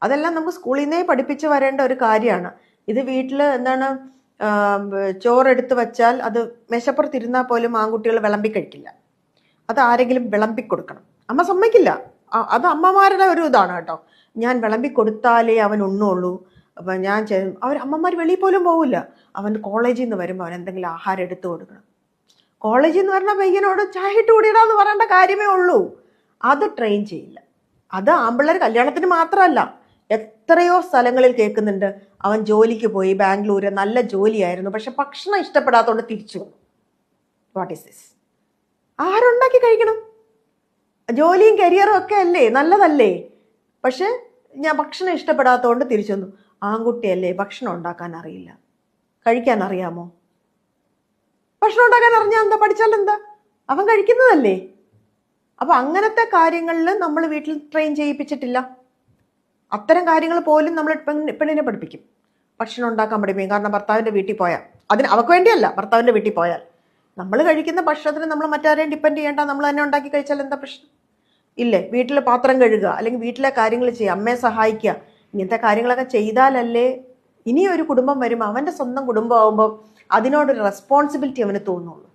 അതെല്ലാം നമുക്ക് സ്കൂളിൽ നിന്നേ പഠിപ്പിച്ച് വരേണ്ട ഒരു കാര്യമാണ്. ഇത് വീട്ടിൽ എന്താണ് ചോറെടുത്ത് വച്ചാൽ അത് മേശപ്പുറത്തിരുന്നാൽ പോലും ആൺകുട്ടികൾ വിളമ്പി കഴിക്കില്ല. അത് ആരെങ്കിലും വിളമ്പി കൊടുക്കണം. അമ്മ സമ്മതിക്കില്ല. അത് അമ്മമാരുടെ ഒരു ഇതാണ് കേട്ടോ. ഞാൻ വിളമ്പി കൊടുത്താലേ അവൻ ഉണ്ണുള്ളൂ. അപ്പം അമ്മമാർ വെളിയിൽ പോലും പോകില്ല. അവൻ കോളേജിൽ നിന്ന് വരുമ്പോൾ അവൻ എന്തെങ്കിലും ആഹാരം എടുത്തു കൊടുക്കണം. കോളേജിൽ നിന്ന് പറഞ്ഞ പയ്യനോട് ചായ ഇട്ട് കുടിയിടാന്ന് പറയേണ്ട കാര്യമേ ഉള്ളൂ. അത് ട്രെയിൻ ചെയ്യില്ല. അത് ആമ്പിള്ളേർ കല്യാണത്തിന് മാത്രമല്ല, എത്രയോ സ്ഥലങ്ങളിൽ കേൾക്കുന്നുണ്ട്. അവൻ ജോലിക്ക് പോയി, ബാംഗ്ലൂര് നല്ല ജോലിയായിരുന്നു, പക്ഷെ ഭക്ഷണം ഇഷ്ടപ്പെടാത്തതുകൊണ്ട് തിരിച്ചു വന്നു. What is this? ആരുണ്ടാക്കി കഴിക്കണം? ജോലിയും കരിയറും ഒക്കെ അല്ലേ, നല്ലതല്ലേ, പക്ഷെ ഞാൻ ഭക്ഷണം ഇഷ്ടപ്പെടാത്തതുകൊണ്ട് തിരിച്ചു വന്നു. ആൺകുട്ടിയല്ലേ, ഭക്ഷണം ഉണ്ടാക്കാൻ അറിയില്ല. കഴിക്കാൻ അറിയാമോ? ഭക്ഷണം ഉണ്ടാക്കാൻ അറിഞ്ഞാൽ എന്താ? പഠിച്ചാൽ എന്താ? അവൻ കഴിക്കുന്നതല്ലേ. അപ്പൊ അങ്ങനത്തെ കാര്യങ്ങളിൽ നമ്മൾ വീട്ടിൽ ട്രെയിൻ ചെയ്യിപ്പിച്ചിട്ടില്ല. അത്തരം കാര്യങ്ങൾ പോലും നമ്മൾ പെണ്ണിനെ പഠിപ്പിക്കും. ഭക്ഷണം ഉണ്ടാക്കാൻ പഠിപ്പിക്കും. കാരണം ഭർത്താവിൻ്റെ വീട്ടിൽ പോയാൽ, അതിന് അവർക്ക് വേണ്ടിയല്ല, ഭർത്താവിൻ്റെ വീട്ടിൽ പോയാൽ നമ്മൾ കഴിക്കുന്ന ഭക്ഷണത്തിന് നമ്മൾ മറ്റാരെയും ഡിപ്പെൻഡ് ചെയ്യേണ്ട, നമ്മൾ തന്നെ ഉണ്ടാക്കി കഴിച്ചാൽ എന്താ പ്രശ്നം? ഇല്ലേ? വീട്ടിൽ പാത്രം കഴുകുക, അല്ലെങ്കിൽ വീട്ടിലെ കാര്യങ്ങൾ ചെയ്യുക, അമ്മയെ സഹായിക്കുക, ഇങ്ങനത്തെ കാര്യങ്ങളൊക്കെ ചെയ്താലല്ലേ ഇനിയൊരു കുടുംബം വരുമ്പോൾ, അവൻ്റെ സ്വന്തം കുടുംബമാകുമ്പോൾ അതിനോടൊരു റെസ്പോൺസിബിലിറ്റി അവന് തോന്നുള്ളൂ.